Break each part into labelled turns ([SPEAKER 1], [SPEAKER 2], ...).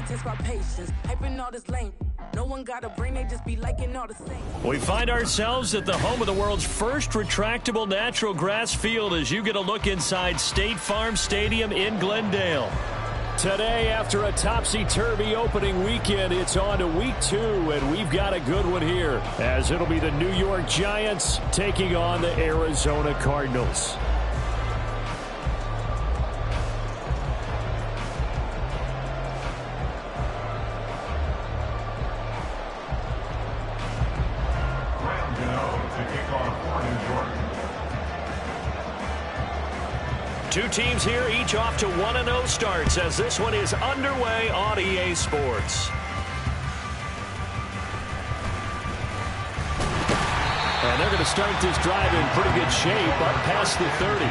[SPEAKER 1] test our patience. Hyping all this lame. No one got a brain, they just be liking all the same.
[SPEAKER 2] We find ourselves at the home of the world's first retractable natural grass field as you get a look inside State Farm Stadium in Glendale. Today, after a topsy-turvy opening weekend, it's on to week 2, and we've got a good one here, as it'll be the New York Giants taking on the Arizona Cardinals. Two teams here, each off to 1-0 starts as this one is underway on EA Sports. And they're going to start this drive in pretty good shape up past the 30.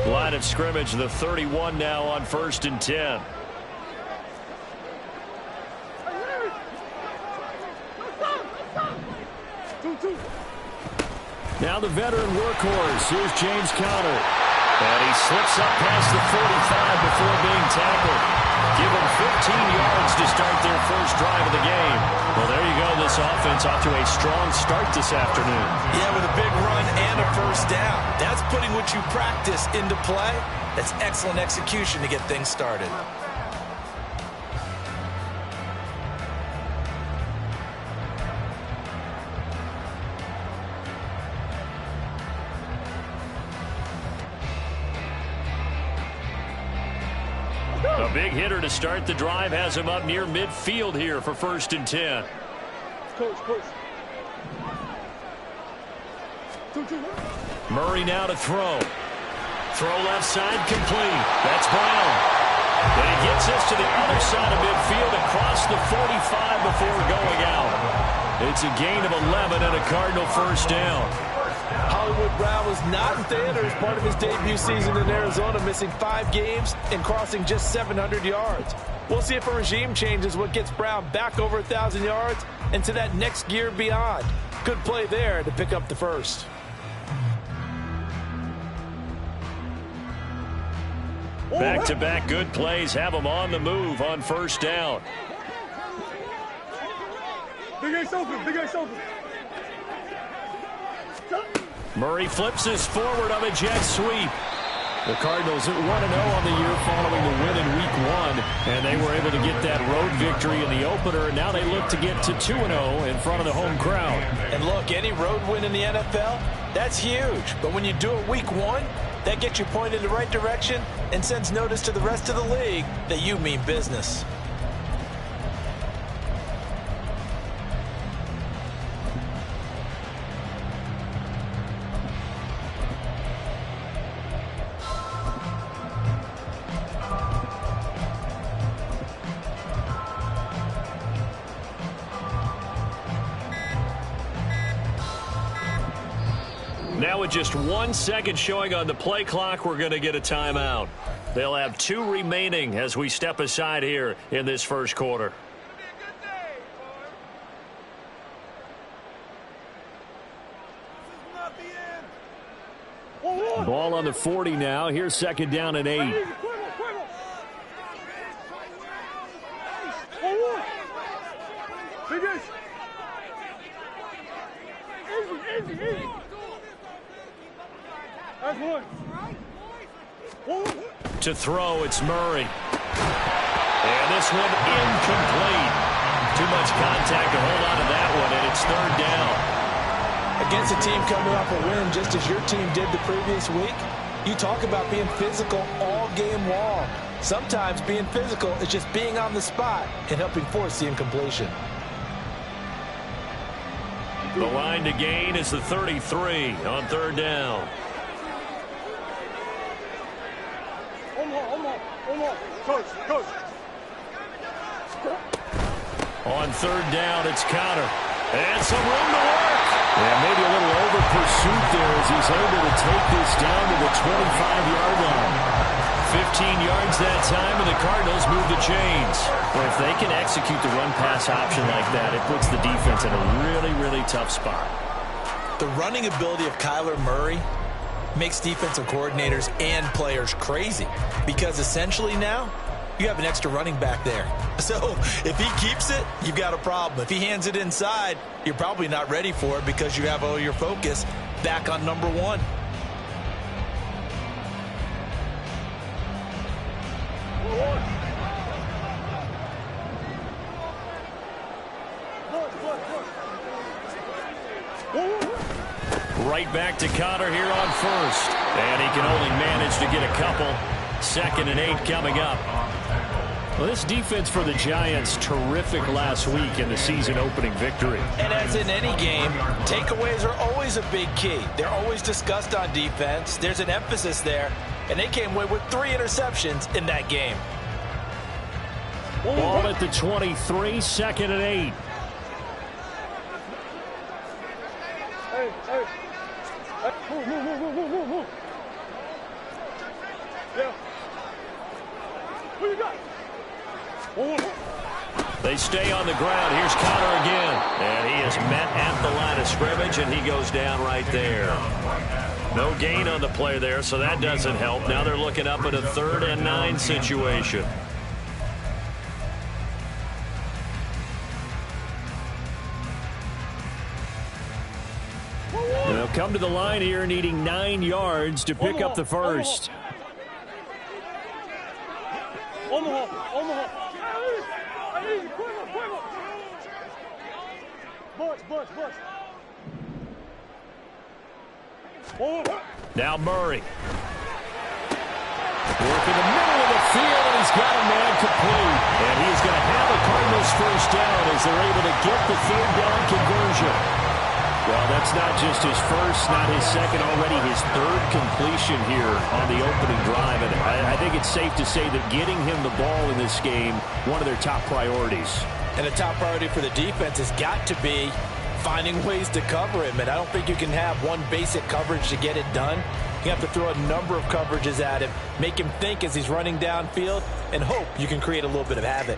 [SPEAKER 2] Line of scrimmage, the 31 now on 1st and 10. Now the veteran workhorse. Here's James Conner. And he slips up past the 45 before being tackled. Give them 15 yards to start their first drive of the game. Well, there you go. This offense off to a strong start this afternoon.
[SPEAKER 3] Yeah, with a big run and a first down. That's putting what you practice into play. That's excellent execution to get things started.
[SPEAKER 2] A big hitter to start the drive has him up near midfield here for 1st and 10. Murray now to throw. Throw left side complete. That's Brown. And he gets this to the other side of midfield across the 45 before going out. It's a gain of 11 and a Cardinal first down.
[SPEAKER 3] Hollywood Brown was not in theater as part of his debut season in Arizona, missing 5 games and crossing just 700 yards. We'll see if a regime change is what gets Brown back over 1,000 yards and to that next gear beyond. Good play there to pick up the first.
[SPEAKER 2] Back-to-back good plays have him on the move on first down.
[SPEAKER 4] Big Ace open, Big Ace open.
[SPEAKER 2] Murray flips this forward on a jet sweep. The Cardinals at 1-0 on the year following the win in Week 1, and they were able to get that road victory in the opener. Now they look to get to 2-0 in front of the home crowd.
[SPEAKER 3] And look, any road win in the NFL, that's huge. But when you do it Week 1, that gets you pointed in the right direction and sends notice to the rest of the league that you mean business.
[SPEAKER 2] Now with just 1 second showing on the play clock, we're going to get a timeout. They'll have 2 remaining as we step aside here in this first quarter. Ball on the 40 now. Here's 2nd down and 8. To throw, it's Murray. And this one incomplete. Too much contact to hold on to that one, and it's 3rd down.
[SPEAKER 3] Against a team coming off a win just as your team did the previous week, you talk about being physical all game long. Sometimes being physical is just being on the spot and helping force the incompletion.
[SPEAKER 2] The line to gain is the 33 on 3rd down.
[SPEAKER 4] Coach.
[SPEAKER 2] On third down, it's Connor. And some room to work. And maybe a little over pursuit there as he's able to take this down to the 25-yard line. 15 yards that time, and the Cardinals move the chains.
[SPEAKER 5] Well, if they can execute the run-pass option like that, it puts the defense in a really, really tough spot.
[SPEAKER 6] The running ability of Kyler Murray makes defensive coordinators and players crazy because essentially now you have an extra running back there. So if he keeps it, you've got a problem. If he hands it inside, you're probably not ready for it because you have all your focus back on number one.
[SPEAKER 2] Right back to Connor here on first. And he can only manage to get a couple. 2nd and 8 coming up. Well, this defense for the Giants, terrific last week in the season-opening victory.
[SPEAKER 3] And as in any game, takeaways are always a big key. They're always discussed on defense. There's an emphasis there. And they came away with 3 interceptions in that game.
[SPEAKER 2] Ball at the 23, 2nd and 8.
[SPEAKER 4] Hey. Move. Yeah. Who you got?
[SPEAKER 2] They stay on the ground. Here's Connor again. And he is met at the line of scrimmage, and he goes down right there. No gain on the play there, so that doesn't help. Now they're looking up at a 3rd and 9 situation. And they'll come to the line here needing 9 yards to pick up the first.
[SPEAKER 4] Omaha. Butch.
[SPEAKER 2] Now Murray. Working the middle of the field, and he's got a man complete. And he's going to have the Cardinals first down as they're able to get the 3rd down conversion. Well, that's not just his first, not his second, already his 3rd completion here on the opening drive. And I think it's safe to say that getting him the ball in this game, one of their top priorities.
[SPEAKER 3] And the top priority for the defense has got to be finding ways to cover him. And I don't think you can have one basic coverage to get it done. You have to throw a number of coverages at him, make him think as he's running downfield, and hope you can create a little bit of havoc.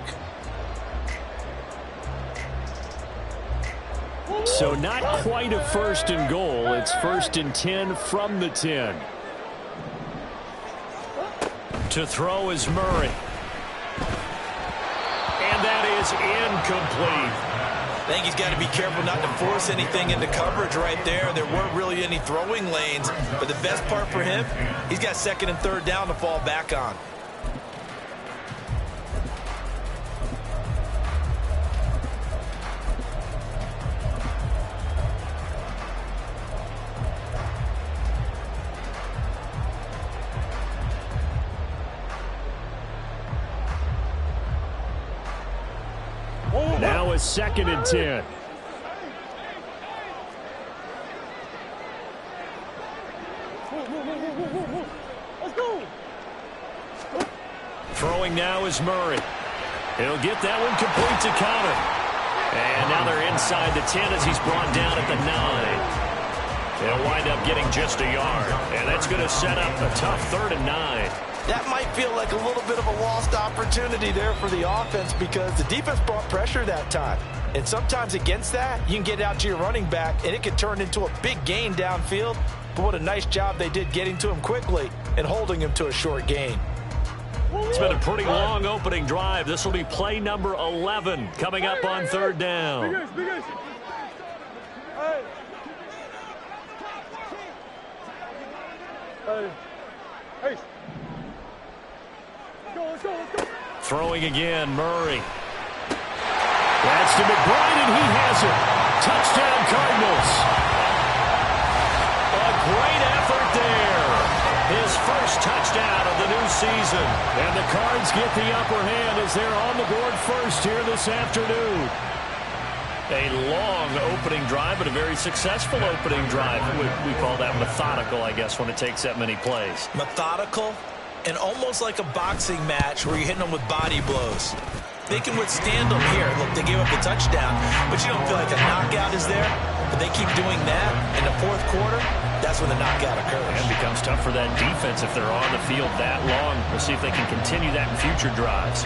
[SPEAKER 2] So not quite a 1st and goal. It's 1st and 10 from the 10. To throw is Murray. And that is incomplete.
[SPEAKER 6] I think he's got to be careful not to force anything into coverage right there. There weren't really any throwing lanes. But the best part for him, he's got 2nd and 3rd down to fall back on.
[SPEAKER 2] Now a 2nd and 10.
[SPEAKER 4] Let's go.
[SPEAKER 2] Throwing now is Murray. He'll get that one complete to Connor. And now they're inside the 10 as he's brought down at the 9. They'll wind up getting just a yard. And that's going to set up a tough 3rd and 9.
[SPEAKER 3] That might feel like a little bit of a lost opportunity there for the offense because the defense brought pressure that time. And sometimes against that, you can get out to your running back, and it could turn into a big gain downfield. But what a nice job they did getting to him quickly and holding him to a short gain.
[SPEAKER 2] It's been a pretty long opening drive. This will be play number 11 coming up on 3rd down.
[SPEAKER 4] Big ace. Hey. Let's go.
[SPEAKER 2] Throwing again, Murray. That's to McBride, and he has it. Touchdown, Cardinals. A great effort there. His first touchdown of the new season. And the Cards get the upper hand as they're on the board first here this afternoon. A long opening drive, but a very successful opening drive. We call that methodical, I guess, when it takes that many plays.
[SPEAKER 6] Methodical and almost like a boxing match where you're hitting them with body blows. They can withstand them here. Look, they gave up the touchdown, but you don't feel like a knockout is there. But they keep doing that in the fourth quarter, that's when the knockout occurs.
[SPEAKER 5] And it becomes tough for that defense if they're on the field that long. We'll see if they can continue that in future drives.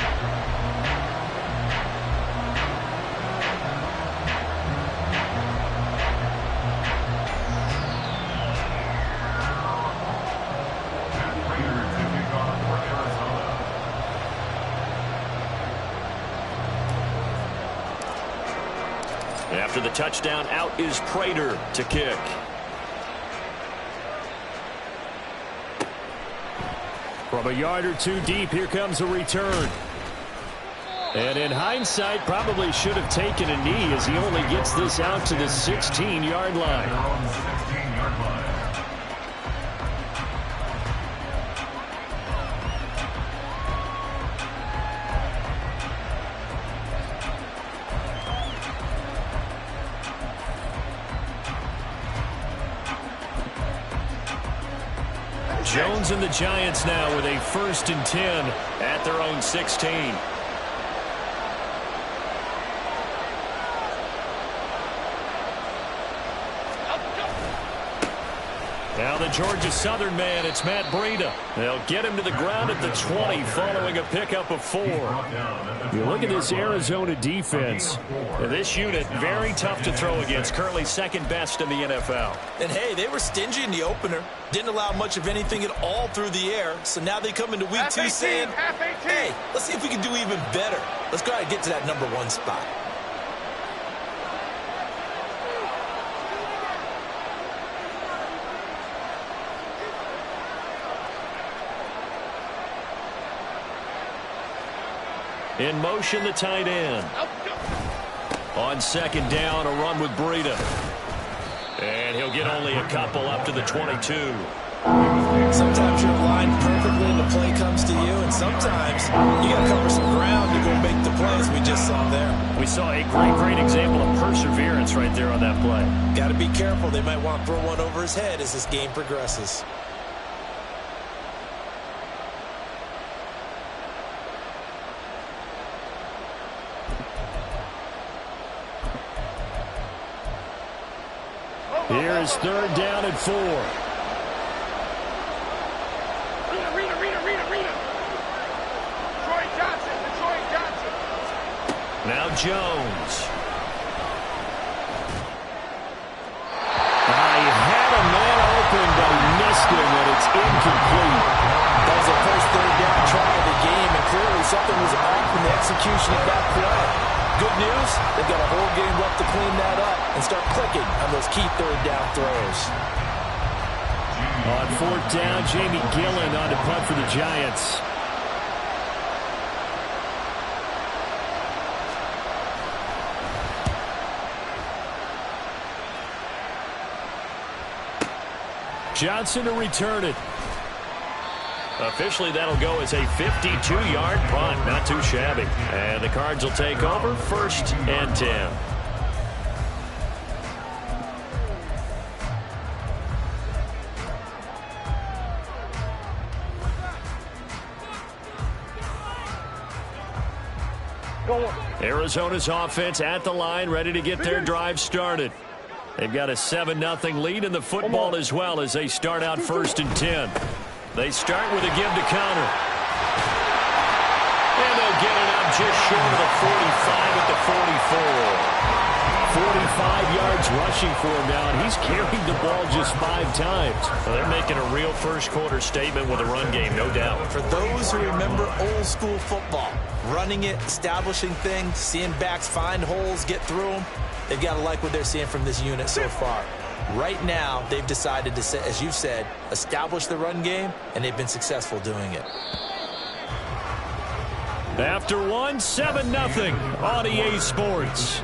[SPEAKER 5] After the touchdown, out is Prater to kick. From a yard or two deep, here comes a return. And in hindsight, probably should have taken a knee as he only gets this out to the 16-yard line. Jones and the Giants now with a 1st and 10 at their own 16. Now the Georgia Southern man, it's Matt Breida. They'll get him to the ground at the 20 following a pickup of 4. You look at this Arizona defense. This unit, very tough to throw against, currently second best in the NFL.
[SPEAKER 6] And hey, they were stingy in the opener. Didn't allow much of anything at all through the air. So now they come into week 2 saying, hey, let's see if we can do even better. Let's go ahead and get to that number 1 spot.
[SPEAKER 2] In motion, the tight end. On 2nd down, a run with Breida. And he'll get only a couple up to the 22.
[SPEAKER 6] Sometimes you're aligned perfectly and the play comes to you, and sometimes you got to cover some ground to go make the plays we just saw there.
[SPEAKER 2] We saw a great example of perseverance right there on that play.
[SPEAKER 6] Got to be careful. They might want to throw one over his head as this game progresses.
[SPEAKER 2] Here is 3rd down and 4. Now Jones. He had a man open, but he missed him, and it's incomplete.
[SPEAKER 3] That was the first 3rd down try of the game, and clearly something was off in the execution of that play. Good news, they've got a whole game left to clean that up and start clicking on those key 3rd down throws.
[SPEAKER 2] On 4th down, Jamie Gillen on to punt for the Giants. Johnson to return it. Officially, that'll go as a 52-yard punt. Not too shabby. And the Cards will take over 1st and 10. Arizona's offense at the line, ready to get their drive started. They've got a 7-0 lead in the football as well as they start out 1st and 10. They start with a give to counter. And they'll get it up just short of the 45 at the 44. 45 yards rushing for him now, and he's carried the ball just 5 times.
[SPEAKER 5] Well, they're making a real first-quarter statement with a run game, no doubt.
[SPEAKER 6] For those who remember old-school football, running it, establishing things, seeing backs find holes, get through them, they've got to like what they're seeing from this unit so far. Right now, they've decided to, as you said, establish the run game, and they've been successful doing it.
[SPEAKER 2] After 7-0 on EA Sports.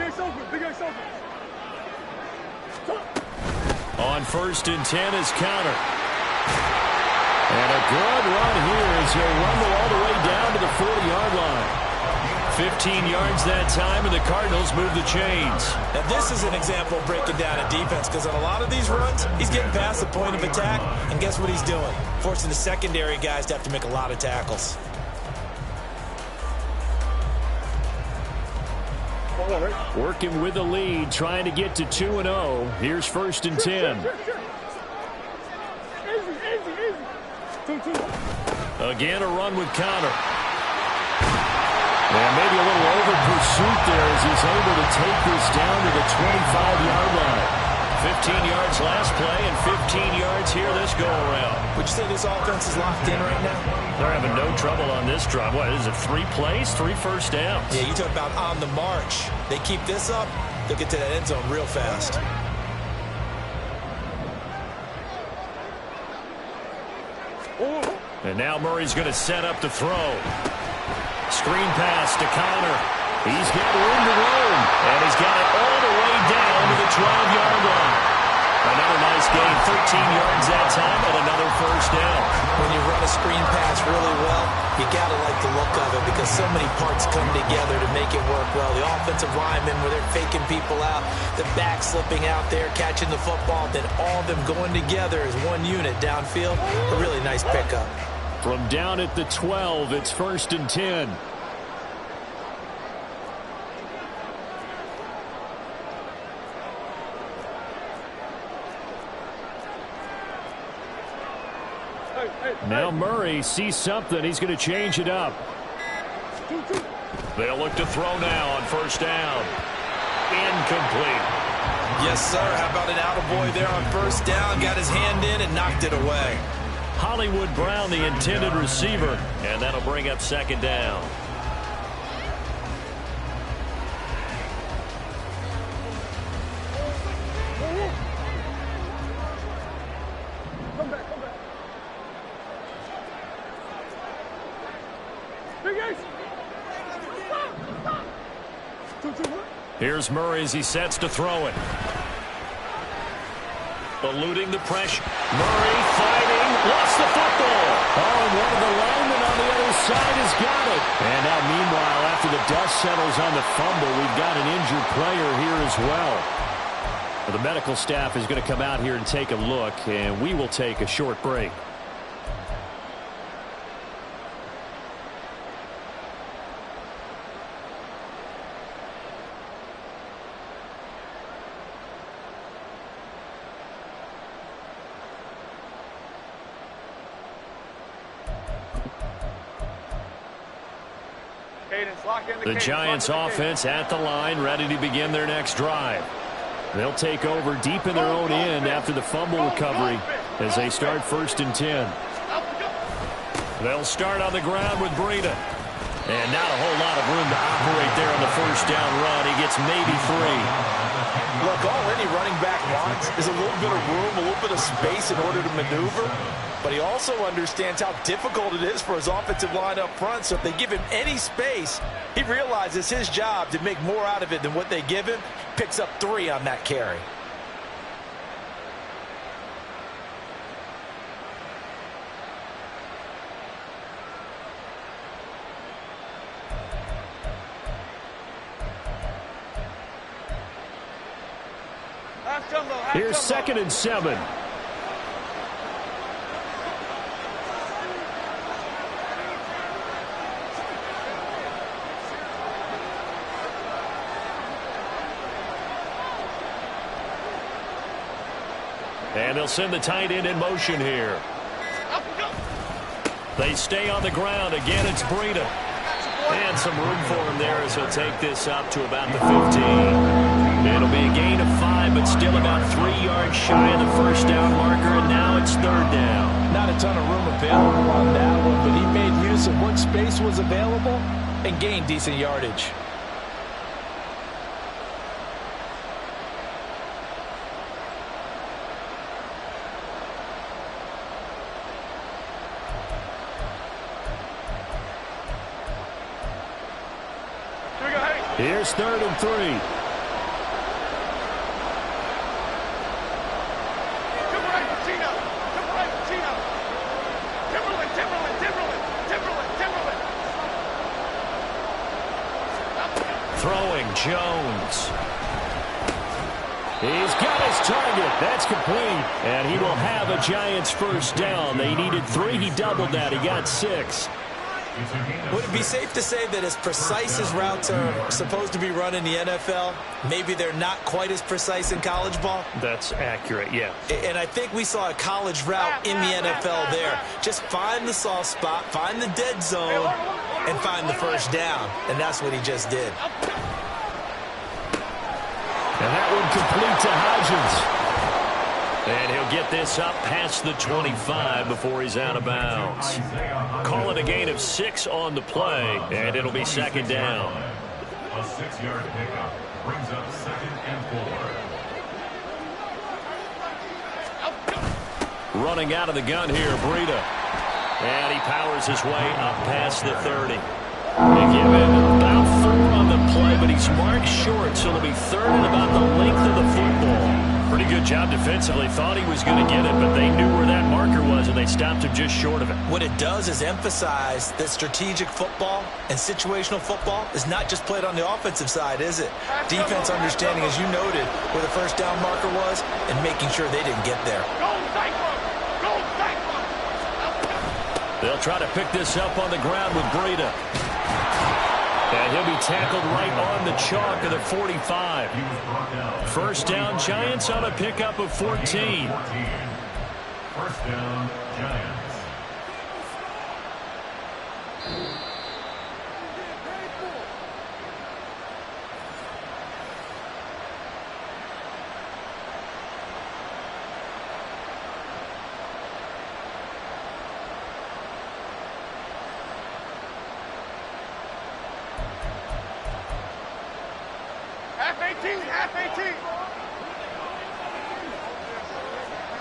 [SPEAKER 4] Ace open. Big Ace open.
[SPEAKER 2] On 1st and 10 is counter. And a good run here as he'll rumble all the way down to the 40-yard line. 15 yards that time, and the Cardinals move the chains.
[SPEAKER 6] Now, this is an example of breaking down a defense, because on a lot of these runs, he's getting past the point of attack, and guess what he's doing? Forcing the secondary guys to have to make a lot of tackles.
[SPEAKER 2] Working with the lead, trying to get to 2-0. Here's 1st and 10.
[SPEAKER 4] Easy. 2.
[SPEAKER 2] Again, a run with counter. And maybe a little over pursuit there as he's able to take this down to the 25-yard line. 15 yards last play and 15 yards here this go-around.
[SPEAKER 6] Would you say this offense is locked in right now?
[SPEAKER 2] They're having no trouble on this drive. What is it, 3 plays, 3 first downs?
[SPEAKER 6] Yeah, you talk about on the march. They keep this up, they'll get to that end zone real fast.
[SPEAKER 2] And now Murray's going to set up to throw. Screen pass to Connor. He's got room to roam. And he's got it all the way down to the 12-yard line. Another nice gain, 13 yards that time, and another first down.
[SPEAKER 6] When you run a screen pass really well, you got to like the look of it because so many parts come together to make it work well. The offensive linemen, where they're faking people out, the back slipping out there, catching the football, then all of them going together as one unit downfield. A really nice pickup.
[SPEAKER 2] From down at the 12, it's 1st and 10. Now Murray sees something. He's going to change it up. They'll look to throw now on 1st down. Incomplete.
[SPEAKER 6] Yes, sir. How about an attaboy there on 1st down? Got his hand in and knocked it away.
[SPEAKER 2] Hollywood Brown, the intended receiver, and that'll bring up 2nd down.
[SPEAKER 4] Come back. Big Ace. Stop. 2.
[SPEAKER 2] Here's Murray as he sets to throw it. Eluding the pressure. Murray fighting. Lost the football. Oh, and one of the linemen on the other side has got it. And now, meanwhile, after the dust settles on the fumble, we've got an injured player here as well. The medical staff is going to come out here and take a look, and we will take a short break. The Giants offense at the line, ready to begin their next drive. They'll take over deep in their own end after the fumble recovery as they start 1st and 10. They'll start on the ground with Breida. And not a whole lot of room to operate there on the 1st down run. He gets maybe 3.
[SPEAKER 3] Look, all any running back wants is a little bit of room, a little bit of space in order to maneuver. But he also understands how difficult it is for his offensive line up front. So if they give him any space, he realizes his job to make more out of it than what they give him. Picks up 3 on that carry.
[SPEAKER 2] Here's 2nd and 7. And they'll send the tight end in motion here. They stay on the ground. Again, it's Breida. And some room for him there as he'll take this up to about the 15. It'll be a gain of 5, but still about 3 yards shy of the 1st down marker, and now it's 3rd down.
[SPEAKER 3] Not a ton of room available on that one, but he made use of what space was available and gained decent yardage.
[SPEAKER 2] Here's 3rd and 3. Jones. He's got his target. That's complete. And he will have a Giants first down. They needed 3. He doubled that. He got 6.
[SPEAKER 6] Would it be safe to say that as precise as routes are supposed to be run in the NFL, maybe they're not quite as precise in college ball?
[SPEAKER 2] That's accurate, yeah.
[SPEAKER 6] And I think we saw a college route in the NFL there. Just find the soft spot, find the dead zone, and find the first down. And that's what he just did.
[SPEAKER 2] And that one complete to Hodgins. And he'll get this up past the 25 before he's out of bounds. Call it a gain of 6 on the play, and it'll be second down.
[SPEAKER 7] A 6-yard pickup brings up 2nd and 4.
[SPEAKER 2] Running out of the gun here, Breida. And he powers his way up past the 30. They give him about 4 on the play, but he's marked short, so it'll be 3rd and about the length of the football. Pretty good job defensively. Thought he was going to get it, but they knew where that marker was, and they stopped him just short of it.
[SPEAKER 6] What it does is emphasize that strategic football and situational football is not just played on the offensive side, is it? Defense understanding, as you noted, where the first down marker was and making sure they didn't get there.
[SPEAKER 2] They'll try to pick this up on the ground with Breida. And he'll be tackled right on the chalk of the 45. First down, Giants on a pickup of 14.
[SPEAKER 7] First down, Giants.
[SPEAKER 4] Half 18, half 18.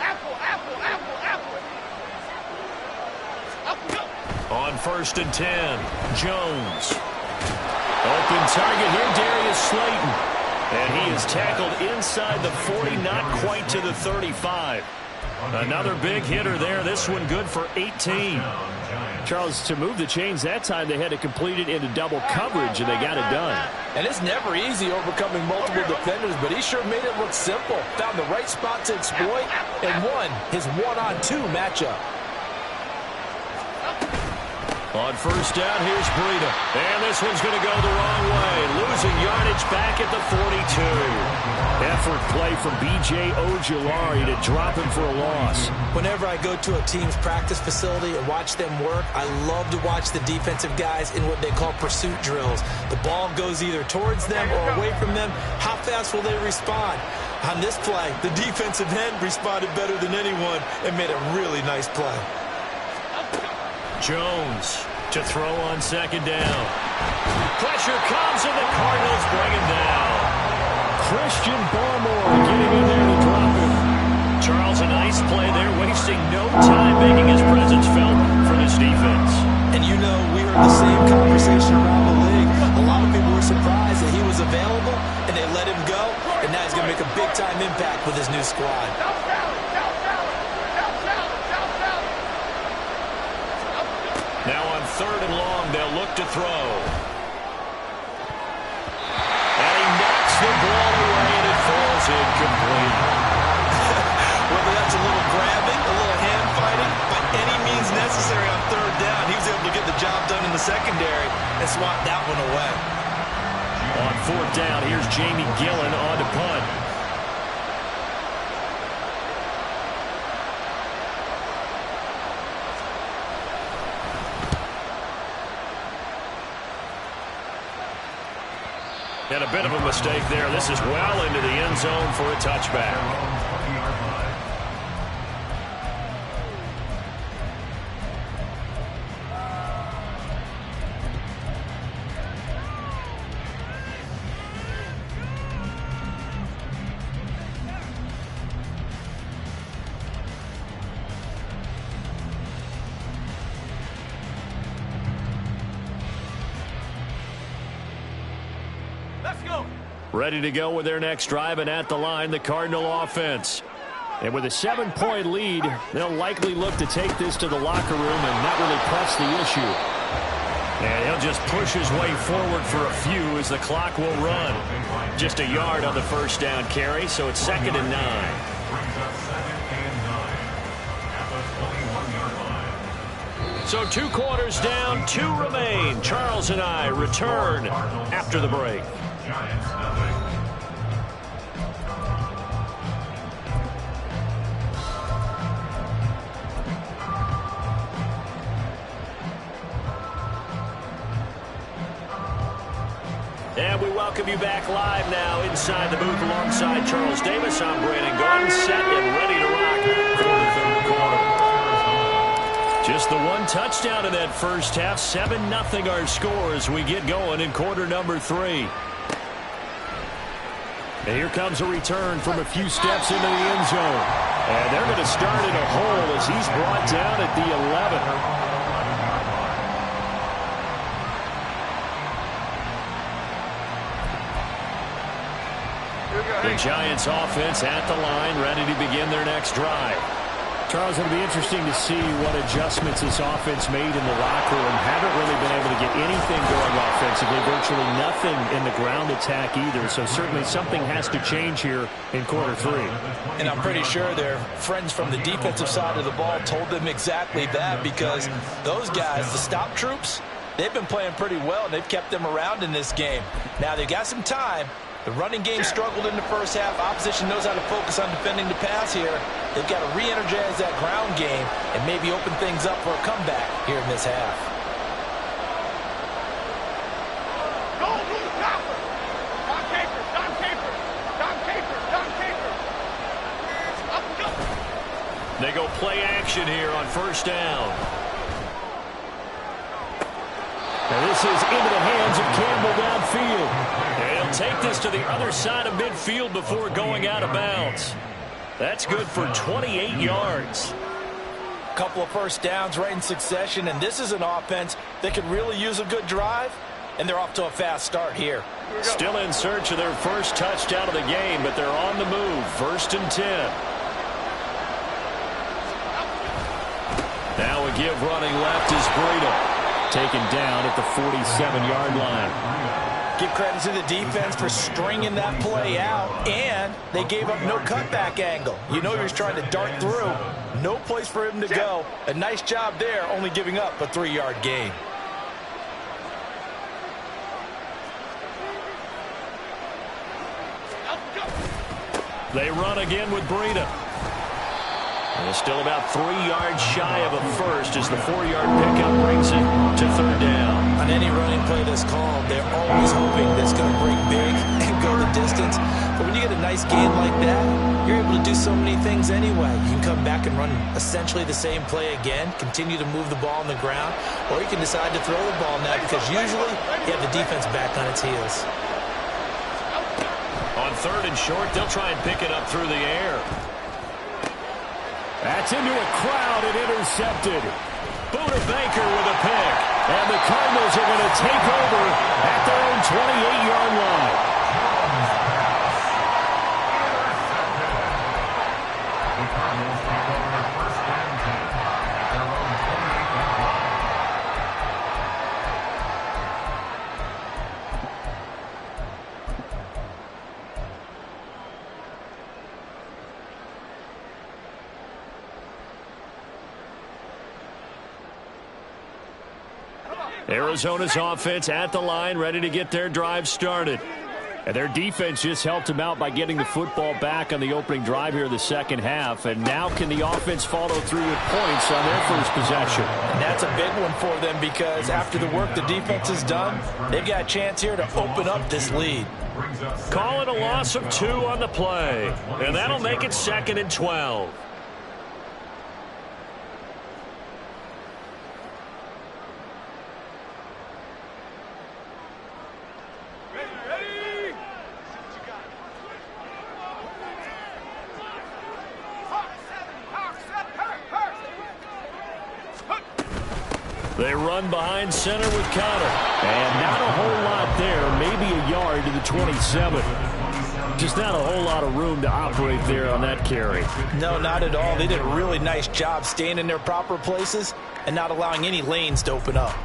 [SPEAKER 4] Apple.
[SPEAKER 2] On 1st and 10, Jones. Open target here, Darius Slayton. And he is tackled inside the 40, not quite to the 35. Another big hitter there. This one good for 18. Charles, to move the chains that time, they had to complete it into double coverage, and they got it done.
[SPEAKER 3] And it's never easy overcoming multiple defenders, but he sure made it look simple. Found the right spot to exploit and won his 1-on-2 matchup.
[SPEAKER 2] On first down, here's Breida. And this one's going to go the wrong way. Losing yardage back at the 42. Effort play from B.J. Ojulari to drop him for a loss.
[SPEAKER 6] Whenever I go to a team's practice facility and watch them work, I love to watch the defensive guys in what they call pursuit drills. The ball goes either towards them or away from them. How fast will they respond? On this play, the defensive end responded better than anyone and made a really nice play.
[SPEAKER 2] Jones to throw on second down. Pressure comes, and the Cardinals bring him down. Christian Barmore getting in there to drop him. Charles, a nice play there, wasting no time making his presence felt for this defense.
[SPEAKER 6] And you know, we heard the same conversation around the league. A lot of people were surprised that he was available, and they let him go, and now he's going to make a big-time impact with his new squad.
[SPEAKER 2] Now on 3rd and long, they'll look to throw. And he knocks the ball away, and it falls incomplete.
[SPEAKER 6] Whether that's a little grabbing, a little hand fighting, by any means necessary on 3rd down, he was able to get the job done in the secondary and swat that one away.
[SPEAKER 2] On 4th down, here's Jamie Gillen on to punt. And a bit of a mistake there. This is well into the end zone for a touchback. Ready to go with their next drive, and at the line, the Cardinal offense. And with a 7-point lead, they'll likely look to take this to the locker room and not really press the issue. And he'll just push his way forward for a few as the clock will run. Just a yard on the first down carry, so it's 2nd and 9. So 2 quarters down, 2 remain. Charles and I return after the break. And we welcome you back live now inside the booth alongside Charles Davis. I'm Brandon Gordon, set and ready to rock for the 3rd quarter. Just the 1 touchdown in that first half. 7-0 our score as we get going in quarter number 3. And here comes a return from a few steps into the end zone. And they're going to start in a hole as he's brought down at the 11. The Giants offense at the line, ready to begin their next drive. Charles, it'll be interesting to see what adjustments this offense made in the locker room. Haven't really been able to get anything going offensively, virtually nothing in the ground attack either. So certainly something has to change here in quarter 3.
[SPEAKER 6] And I'm pretty sure their friends from the defensive side of the ball told them exactly that, because those guys, the stop troops, they've been playing pretty well, and they've kept them around in this game. Now they've got some time. The running game struggled in the first half. Opposition knows how to focus on defending the pass here. They've got to re-energize that ground game and maybe open things up for a comeback here in this half.
[SPEAKER 4] Go, Blue Copper! Don Capers, Don Capers, Don Capers, Don Capers! Up, go!
[SPEAKER 2] They go play action here on first down. Now this is into the hands of Campbell downfield. And he'll take this to the other side of midfield before going out of bounds. That's good for 28 yards.
[SPEAKER 6] A couple of first downs right in succession, and this is an offense that could really use a good drive, and they're off to a fast start here.
[SPEAKER 2] Still in search of their first touchdown of the game, but they're on the move. 1st and 10. Now a give running left is Breida. Taken down at the 47-yard line.
[SPEAKER 6] Give credit to the defense for stringing that play out, and they gave up no cutback angle. You know you're trying to dart through. No place for him to go. A nice job there, only giving up a 3-yard gain.
[SPEAKER 2] They run again with Breida. And it's still about 3 yards shy of a first as the 4-yard pickup brings it to 3rd down.
[SPEAKER 6] On any running play that's called, they're always hoping that's going to break big and go the distance. But when you get a nice gain like that, you're able to do so many things anyway. You can come back and run essentially the same play again, continue to move the ball on the ground, or you can decide to throw the ball now because usually you have the defense back on its heels.
[SPEAKER 2] On 3rd and short, they'll try and pick it up through the air. That's into a crowd and intercepted. Buda Baker with a pick. And the Cardinals are going to take over at their own 28-yard line. Arizona's offense at the line, ready to get their drive started. And their defense just helped them out by getting the football back on the opening drive here in the second half. And now can the offense follow through with points on their first possession?
[SPEAKER 6] And that's a big one for them because after the work the defense has done, they've got a chance here to open up this lead.
[SPEAKER 2] Call it a loss of 2 on the play. And that'll make it 2nd and 12. They run behind center with Conner. And not a whole lot there. Maybe a yard to the 27. Just not a whole lot of room to operate there on that carry.
[SPEAKER 6] No, not at all. They did a really nice job staying in their proper places and not allowing any lanes to open up.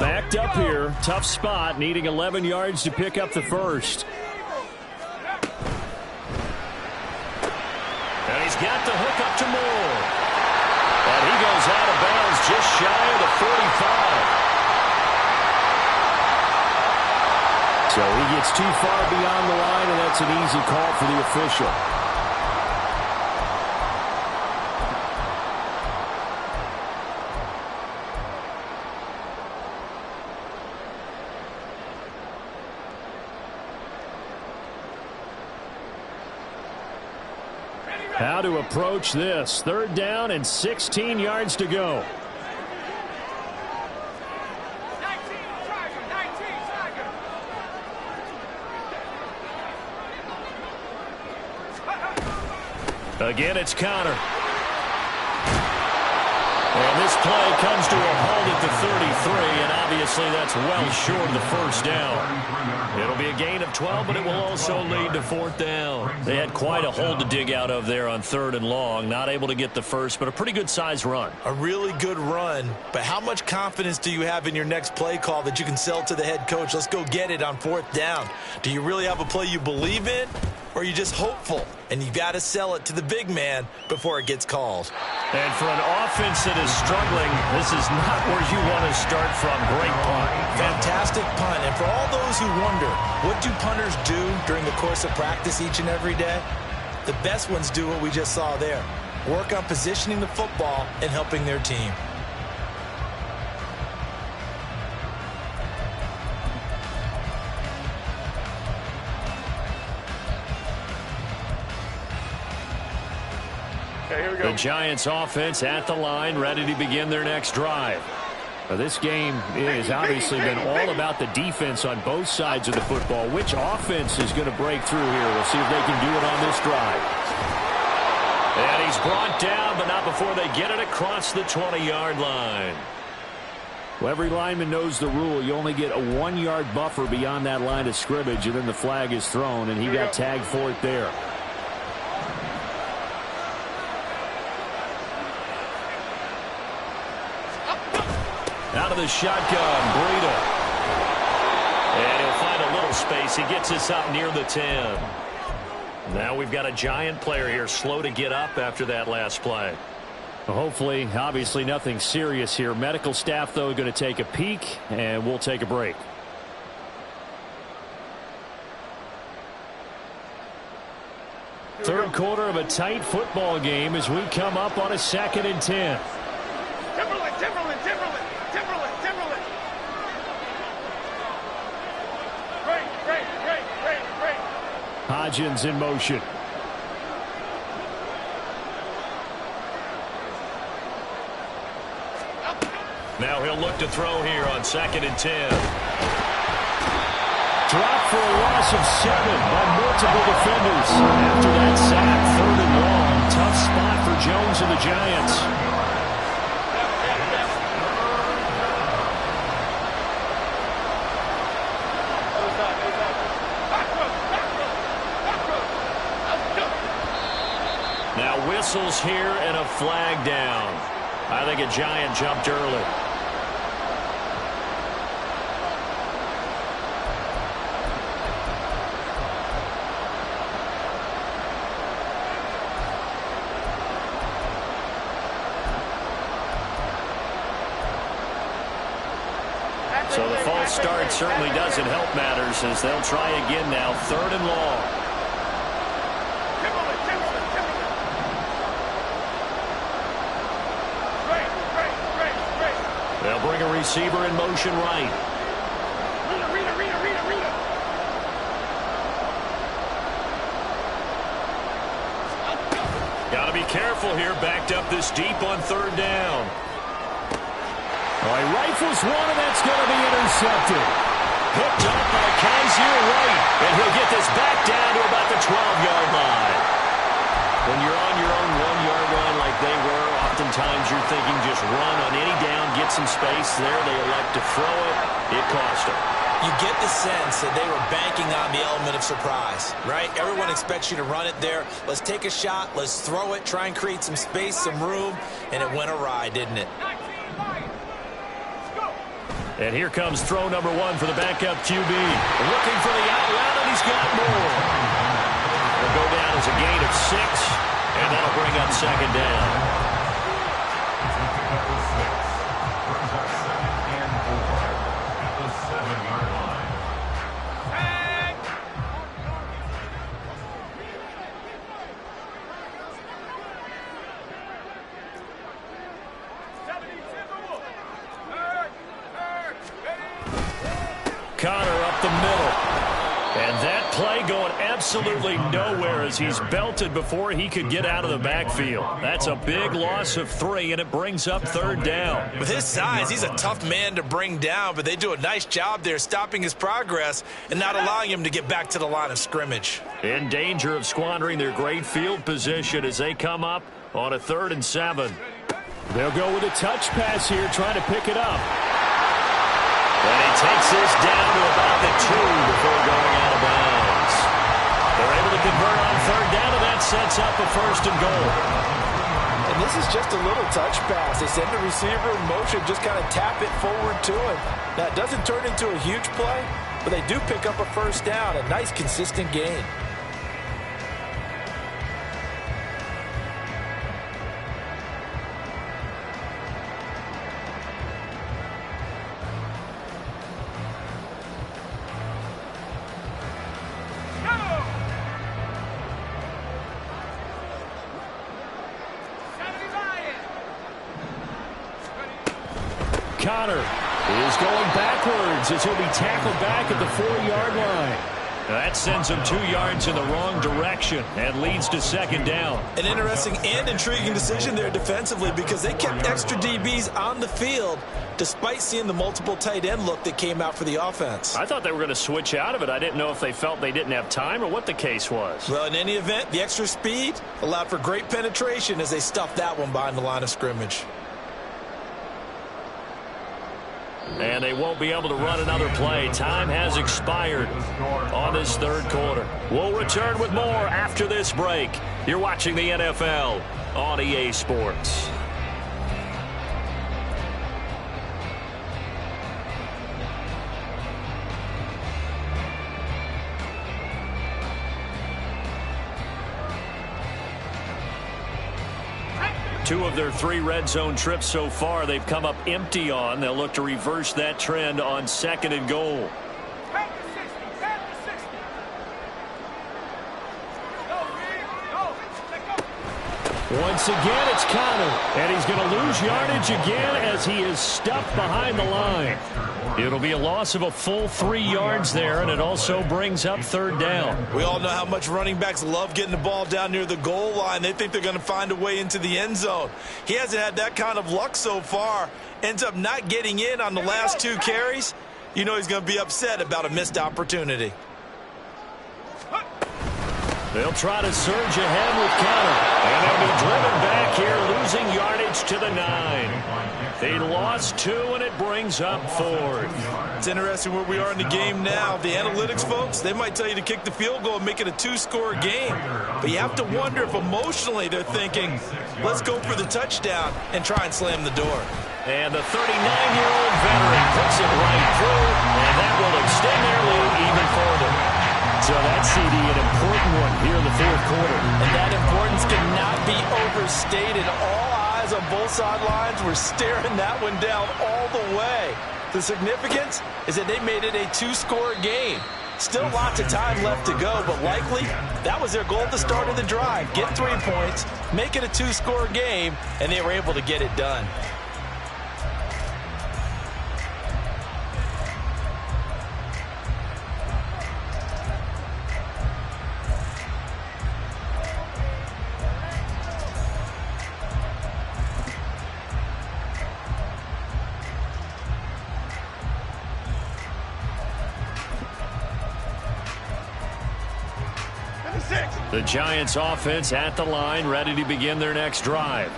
[SPEAKER 2] backed up here. Tough spot, needing 11 yards to pick up the first. And he's got the hook up to Moore. And he goes out of bounds just shy of the 45. So he gets too far beyond the line, and that's an easy call for the official. How to approach this. 3rd down and 16 yards to go. Again, it's Connor. And this play comes to a halt at the 33, and obviously that's well short of the first down. It'll be a gain of 12, but it will also lead to 4th down. They had quite a hole to dig out of there on 3rd and long. Not able to get the first, but a pretty good-sized run. A really good run, but how much confidence do you have in your next play call that you can sell to the head coach? Let's go get it on 4th down. Do you really have a play you believe in, or are you just hopeful? And you got to sell it to the big man before it gets called. And for an offense that is struggling, this is not where you want to start from. Great punt. Fantastic punt. And for all those who wonder, what do punters do during the course of practice each and every day? The best ones do what we just saw there. Work on positioning the football and helping their team. The Giants offense at the line, ready to begin their next drive. Now, this game has obviously been all about the defense on both sides of the football. Which offense is going to break through here? We'll see if they can do it on this drive. And he's brought down, but not before they get it across the 20-yard line. Well, every lineman knows the rule. You only get a 1-yard buffer beyond that line of scrimmage, and then the flag is thrown, and he got tagged for it there. Out of the shotgun, Breida. And he'll find a little space. He gets us up near the 10. Now we've got a Giant player here slow to get up after that last play. Well, hopefully, obviously nothing serious here. Medical staff, though, going to take a peek, and we'll take a break. Third quarter of a tight football game as we come up on a 2nd and 10.
[SPEAKER 4] Timberland. Great.
[SPEAKER 2] Hodgins in motion. Now he'll look to throw here on 2nd and 10. Drop for a loss of 7 by multiple defenders. After that sack, 3rd and long. Tough spot for Jones and the Giants. Now whistles here and a flag down. I think a Giant jumped early. So the false start certainly doesn't help matters as they'll try again now. 3rd and long. They'll bring a receiver in motion right.
[SPEAKER 4] Rita.
[SPEAKER 2] Got to be careful here, backed up this deep on 3rd down. Well, he rifles one, and that's going to be intercepted. Hooked up by Kaiser White, and he'll get this back down to about the 12-yard line. When you're on your own 1-yard line like they were, oftentimes you're thinking just run on any down, get some space there. They elect to throw it. It cost them. You get the sense that they were banking on the element of surprise, right? Everyone expects you to run it there. Let's take a shot. Let's throw it. Try and create some space, some room. And it went awry, didn't it? And here comes throw number 1 for the backup QB. Looking for the out route, and he's got more. It'll go down as a gain of 6, and that'll bring up second down. Connor up the middle. And that play going absolutely nowhere as he's belted before he could get out of the backfield. That's a big loss of 3, and it brings up third down.
[SPEAKER 6] With his size, he's a tough man to bring down, but they do a nice job there stopping his progress and not allowing him to get back to the line of scrimmage.
[SPEAKER 2] In danger of squandering their great field position as they come up on a 3rd and 7. They'll go with a touch pass here, trying to pick it up. And he takes this down to about the 2 before going out of bounds. They're able to convert on third down, and that sets up a 1st and goal.
[SPEAKER 3] And this is just a little touch pass. They send the receiver in motion, just kind of tap it forward to him. Now, it doesn't turn into a huge play, but they do pick up a 1st down, a nice, consistent gain.
[SPEAKER 2] Connor is going backwards as he'll be tackled back at the 4-yard line. That sends him 2 yards in the wrong direction and leads to second down.
[SPEAKER 6] An interesting and intriguing decision there defensively because they kept extra DBs on the field despite seeing the multiple tight end look that came out for the offense.
[SPEAKER 2] I thought they were going to switch out of it. I didn't know if they felt they didn't have time or what the case was.
[SPEAKER 6] Well, in any event, the extra speed allowed for great penetration as they stuffed that one behind the line of scrimmage.
[SPEAKER 2] And they won't be able to run another play. Time has expired on this 3rd quarter. We'll return with more after this break. You're watching the NFL on EA Sports. Two of their 3 red zone trips so far, they've come up empty on. They'll look to reverse that trend on 2nd and goal. Once again, it's Connor, and he's going to lose yardage again as he is stuffed behind the line. It'll be a loss of a full 3 yards there, and it also brings up third down.
[SPEAKER 6] We all know how much running backs love getting the ball down near the goal line. They think they're going to find a way into the end zone. He hasn't had that kind of luck so far. Ends up not getting in on the last 2 carries. You know he's going to be upset about a missed opportunity.
[SPEAKER 2] They'll try to surge ahead with Connor. And they'll be driven back here, losing yardage to the 9. They lost 2, and it brings up 4th.
[SPEAKER 6] It's interesting where we are in the game now. The analytics folks, they might tell you to kick the field goal and make it a 2-score game. But you have to wonder if emotionally they're thinking, let's go for the touchdown and try and slam the door.
[SPEAKER 2] And the 39-year-old veteran puts it right through, and that will extend their lead even further. So that CD, an important one here in the 4th quarter.
[SPEAKER 3] And that importance cannot be overstated. All eyes on both sidelines were staring that one down all the way. The significance is that they made it a 2-score game. Still lots of time left to go, but likely that was their goal at the start of the drive. Get 3 points, make it a 2-score game, and they were able to get it done.
[SPEAKER 2] The Giants offense at the line, ready to begin their next drive.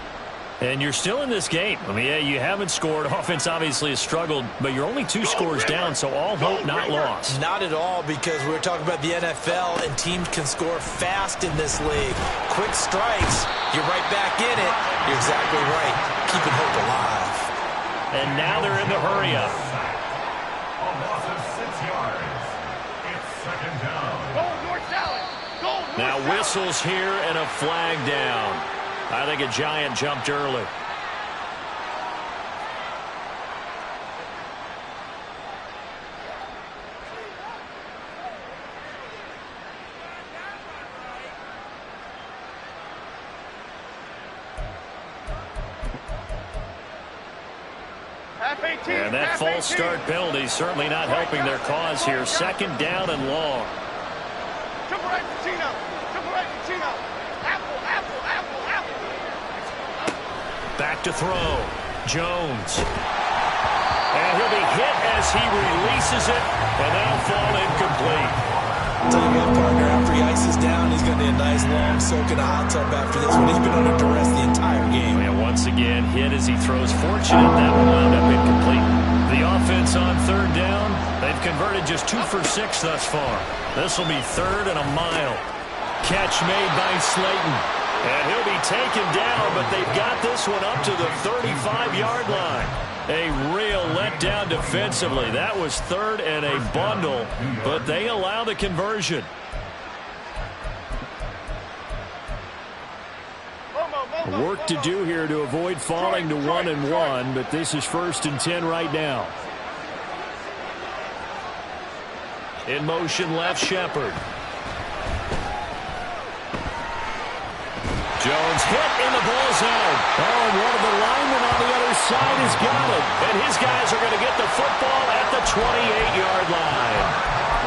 [SPEAKER 2] And you're still in this game. I mean, yeah, you haven't scored. Offense obviously has struggled, but you're only 2 scores down, so all hope not lost.
[SPEAKER 6] Not at all, because we're talking about the NFL, and teams can score fast in this league. Quick strikes, you're right back in it. You're exactly right. Keeping hope alive.
[SPEAKER 2] And now they're in the hurry-up.
[SPEAKER 7] A loss of 6 yards. It's second down.
[SPEAKER 4] Goal north salad. Goal north
[SPEAKER 2] Now
[SPEAKER 4] salad.
[SPEAKER 2] whistles here and a flag down. I think a Giant jumped early.
[SPEAKER 4] Half 18.
[SPEAKER 2] And that
[SPEAKER 4] half
[SPEAKER 2] false
[SPEAKER 4] 18.
[SPEAKER 2] start penalty certainly not helping their cause here. Second down and long.
[SPEAKER 4] Triple right for Chino. Triple right for Chino. Apple, apple, apple, apple.
[SPEAKER 2] Back to throw. Jones. And he'll be hit as he releases it, and that'll fall incomplete.
[SPEAKER 6] Tell you what, partner, after he ices down, he's going to need a nice long soak in a hot tub after this one. He's been under duress the entire game.
[SPEAKER 2] And once again, hit as he throws. Fortunate that one wound up incomplete. The offense on third down. They've converted just 2 for 6 thus far. This will be third and a mile. Catch made by Slayton. And he'll be taken down, but they've got this one up to the 35-yard line. A real letdown defensively. That was third and a bundle, but they allow the conversion. Work to do here to avoid falling to 1-1, but this is 1st and 10 right now. In motion, left Shepard. Jones hit in the ball zone. Oh, and one of the linemen on the other side has got it. And his guys are going to get the football at the 28-yard line.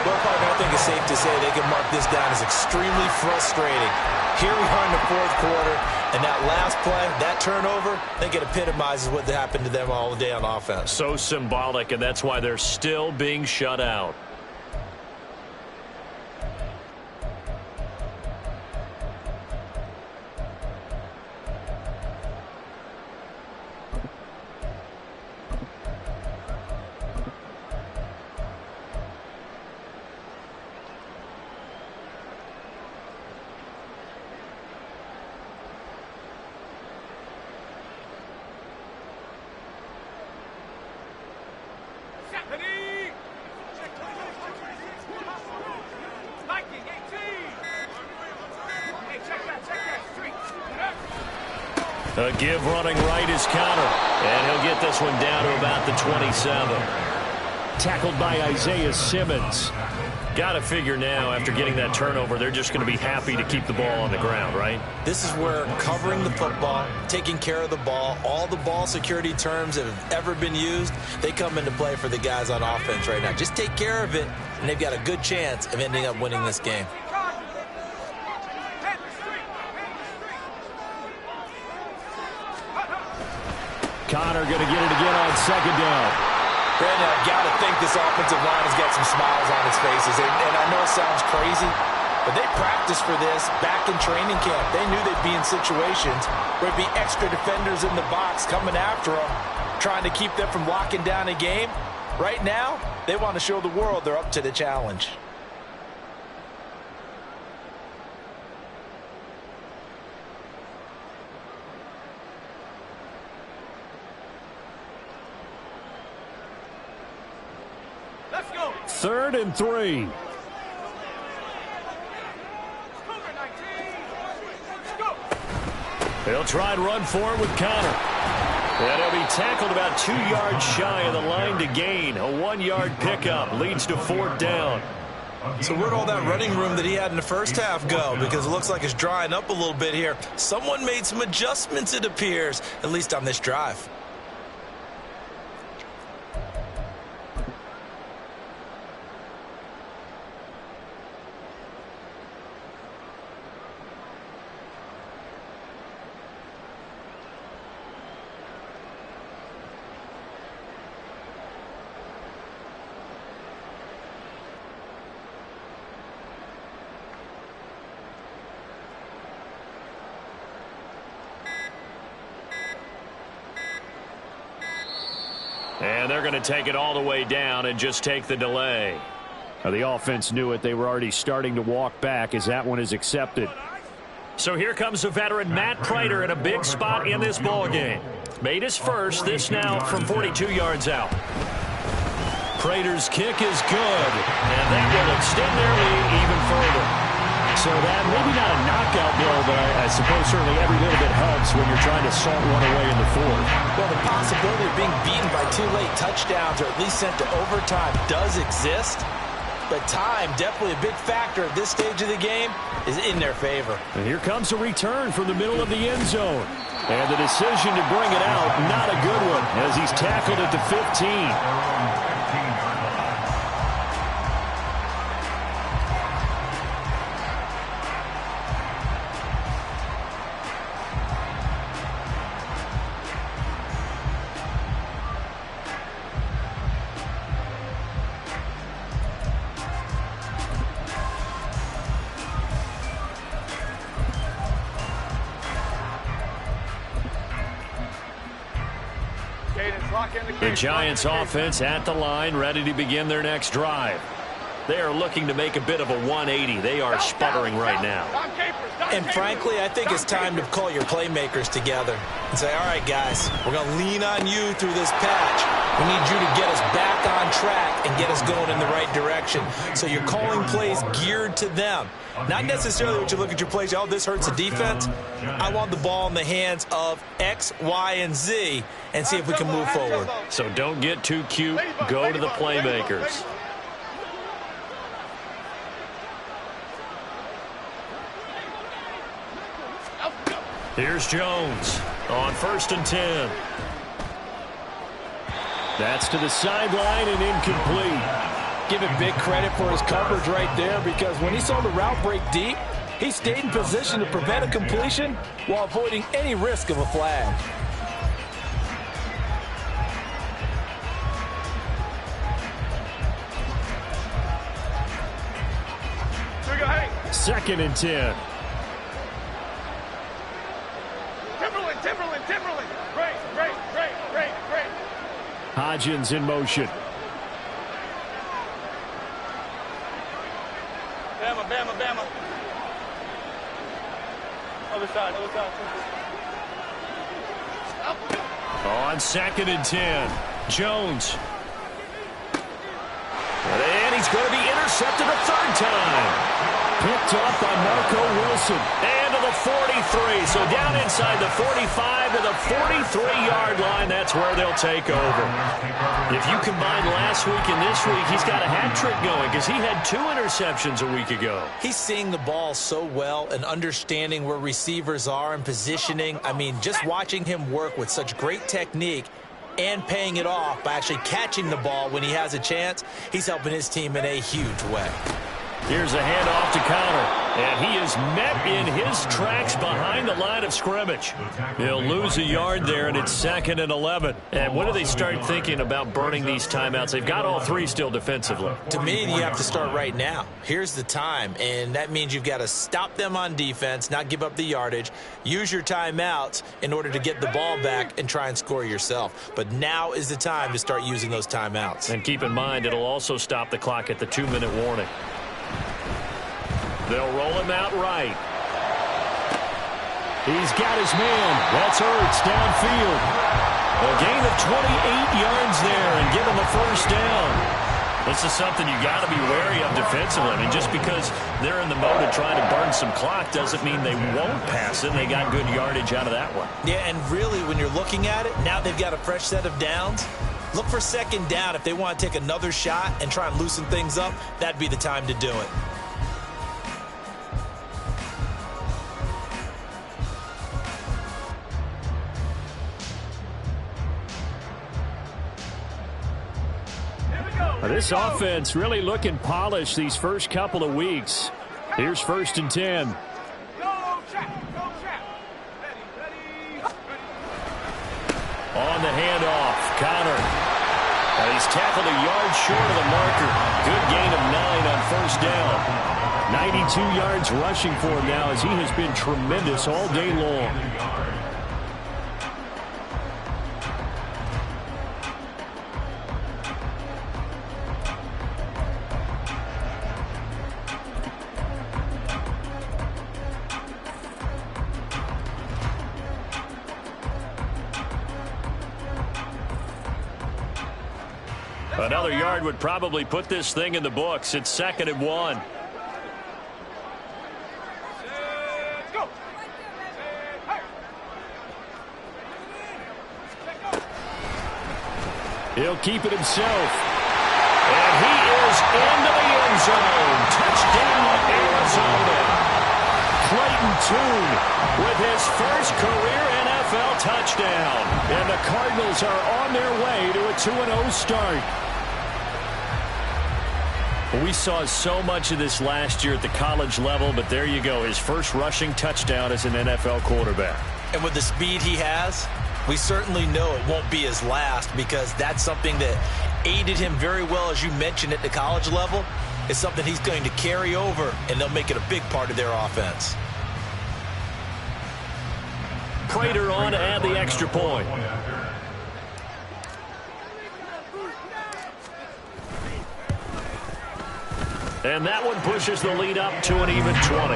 [SPEAKER 6] Well, partner, I think it's safe to say they can mark this down as extremely frustrating. Here we are in the 4th quarter, and that last play, that turnover, I think it epitomizes what happened to them all day on offense.
[SPEAKER 2] So symbolic, and that's why they're still being shut out. A give running right is Connor. And he'll get this one down to about the 27. Tackled by Isaiah Simmons. Got to figure now, after getting that turnover, they're just going to be happy to keep the ball on the ground, right?
[SPEAKER 6] This is where covering the football, taking care of the ball, all the ball security terms that have ever been used, they come into play for the guys on offense right now. Just take care of it, and they've got a good chance of ending up winning this game.
[SPEAKER 2] Connor going to get it again on second down.
[SPEAKER 6] Brandon, I've got to think this offensive line has got some smiles on its faces. And I know it sounds crazy, but they practiced for this back in training camp. They knew they'd be in situations where there'd be extra defenders in the box coming after them, trying to keep them from locking down a game. Right now, they want to show the world they're up to the challenge.
[SPEAKER 4] Let's go.
[SPEAKER 2] 3rd and 3. They'll try and run forward with Connor. And he'll be tackled about 2 yards shy of the line to gain. A 1-yard pickup leads to 4th down.
[SPEAKER 6] So where'd all that running room that he had in the first half go? Because it looks like it's drying up a little bit here. Someone made some adjustments, it appears, at least on this drive.
[SPEAKER 2] And they're going to take it all the way down and just take the delay. Now, the offense knew it. They were already starting to walk back as that one is accepted. So here comes the veteran Matt Prater in a big spot in this ball game. Made his first, this now from 42 yards out. Prater's kick is good, and that will extend their lead even further. So that, maybe not a knockout blow, but I suppose certainly every little bit helps when you're trying to salt one away in the fourth.
[SPEAKER 6] Well, the possibility of being beaten by 2 late touchdowns or at least sent to overtime does exist. But time, definitely a big factor at this stage of the game, is in their favor.
[SPEAKER 2] And here comes a return from the middle of the end zone. And the decision to bring it out, not a good one, as he's tackled at the 15. The Giants offense at the line, ready to begin their next drive. They are looking to make a bit of a 180. They are sputtering right now.
[SPEAKER 6] And frankly, I think it's time to call your playmakers together and say, all right, guys, we're going to lean on you through this patch. We need you to get us back on track and get us going in the right direction. So you're calling plays geared to them. Not necessarily what you look at your plays, oh, this hurts the defense. I want the ball in the hands of X, Y, and Z and see if we can move forward.
[SPEAKER 2] So don't get too cute. Go to the playmakers. Here's Jones on 1st and 10. That's to the sideline and incomplete.
[SPEAKER 3] Give him big credit for his coverage right there, because when he saw the route break deep, he stayed in position to prevent a completion while avoiding any risk of a flag.
[SPEAKER 2] Second and 10.
[SPEAKER 4] Timberland. Great.
[SPEAKER 2] Hodgins in motion.
[SPEAKER 4] Bama. Other side.
[SPEAKER 2] On 2nd and 10. Jones. And he's going to be intercepted a 3rd time. Picked up by Marco Wilson. And to the 43. So down inside the 45 to the 43-yard line. That's where they'll take over. If you combine last week and this week, he's got a hat trick going because he had 2 interceptions a week ago.
[SPEAKER 6] He's seeing the ball so well and understanding where receivers are and positioning. I mean, just watching him work with such great technique and paying it off by actually catching the ball when he has a chance, he's helping his team in a huge way.
[SPEAKER 2] Here's a handoff to Connor, and he is met in his tracks behind the line of scrimmage. He'll lose a yard there, and it's 2nd and 11. And when do they start thinking about burning these timeouts? They've got all 3 still defensively.
[SPEAKER 6] To me, you have to start right now. Here's the time, and that means you've got to stop them on defense, not give up the yardage, use your timeouts in order to get the ball back and try and score yourself. But now is the time to start using those timeouts.
[SPEAKER 2] And keep in mind, it'll also stop the clock at the 2-minute warning. They'll roll him out right. He's got his man. That's Ertz downfield. A gain of 28 yards there and give him a 1st down. This is something you got to be wary of defensively. I mean, just because they're in the mode of trying to burn some clock doesn't mean they won't pass it. They got good yardage out of that one.
[SPEAKER 6] Yeah, and really, when you're looking at it, now they've got a fresh set of downs. Look for 2nd down. If they want to take another shot and try and loosen things up, that'd be the time to do it.
[SPEAKER 2] This offense really looking polished these first couple of weeks. Here's 1st and 10.
[SPEAKER 4] Go, Chap. Ready.
[SPEAKER 2] On the handoff, Connor. He's tackled a yard short of the marker. Good gain of 9 on 1st down. 92 yards rushing for him now as he has been tremendous all day long. Another yard would probably put this thing in the books. It's 2nd and 1. He'll keep it himself. And he is into the end zone. Touchdown, Arizona. Clayton Tune with his first career NFL touchdown. And the Cardinals are on their way to a 2-0 start. We saw so much of this last year at the college level, but there you go. His first rushing touchdown as an NFL quarterback. And with the speed he has, we certainly know it won't be his last, because that's something that aided him very well, as you mentioned, at the college level. It's something he's going to carry over, and they'll make it a big part of their offense. Prater on to add the extra point. And that one pushes the lead up to an even 20.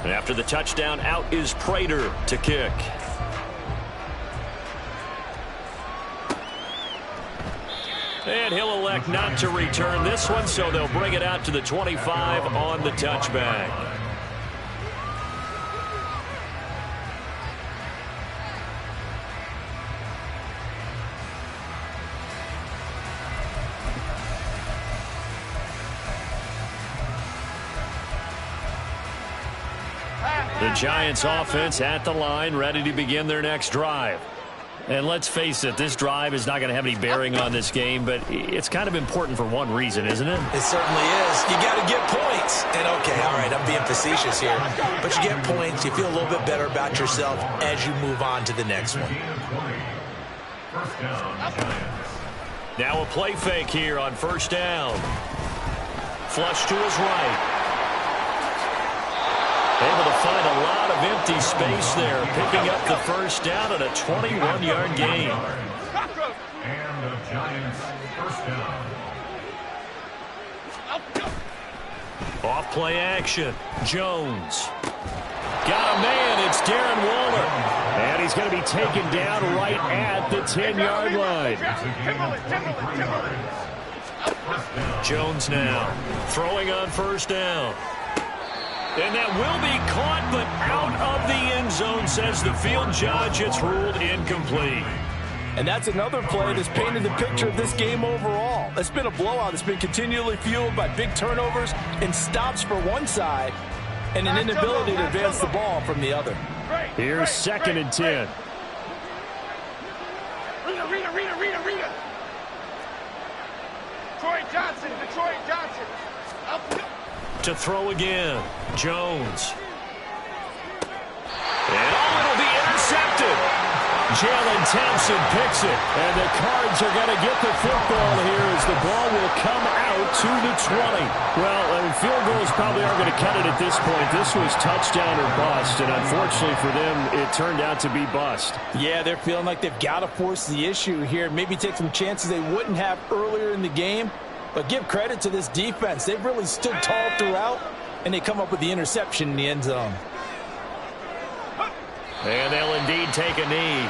[SPEAKER 2] And after the touchdown, out is Prater to kick. And he'll elect not to return this one, so they'll bring it out to the 25 on the touchback. The Giants offense at the line, ready to begin their next drive. And let's face it, this drive is not going to have any bearing on this game, but it's kind of important for one reason, isn't it? It certainly is. You got to get points. And okay, all right, I'm being facetious here, but you get points, you feel a little bit better about yourself as you move on to the next one. Now a play fake here on 1st down. Flush to his right. Able to find a lot of empty space there, picking up the 1st down at a 21-yard gain.
[SPEAKER 7] And the Giants 1st down.
[SPEAKER 2] Off play action. Jones. Got a man. It's Darren Waller. And he's going to be taken down right at the 10-yard line. Jones now throwing on 1st down. And that will be caught, but out of the end zone, says the field judge. It's ruled incomplete.
[SPEAKER 3] And that's another play that's painted the picture of this game overall. It's been a blowout. It's been continually fueled by big turnovers and stops for one side and an inability to advance the ball from the other.
[SPEAKER 2] Here's 2nd and 10.
[SPEAKER 4] Rita. Detroit Johnson.
[SPEAKER 2] To throw again. Jones. And it'll be intercepted. Jalen Thompson picks it. And the Cards are going to get the football here as the ball will come out to the 20. Well, field goals probably aren't going to cut it at this point. This was touchdown or bust, and unfortunately for them, it turned out to be bust.
[SPEAKER 3] Yeah, they're feeling like they've got to force the issue here. Maybe take some chances they wouldn't have earlier in the game. But give credit to this defense. They've really stood tall throughout, and they come up with the interception in the end zone.
[SPEAKER 2] And they'll indeed take a knee.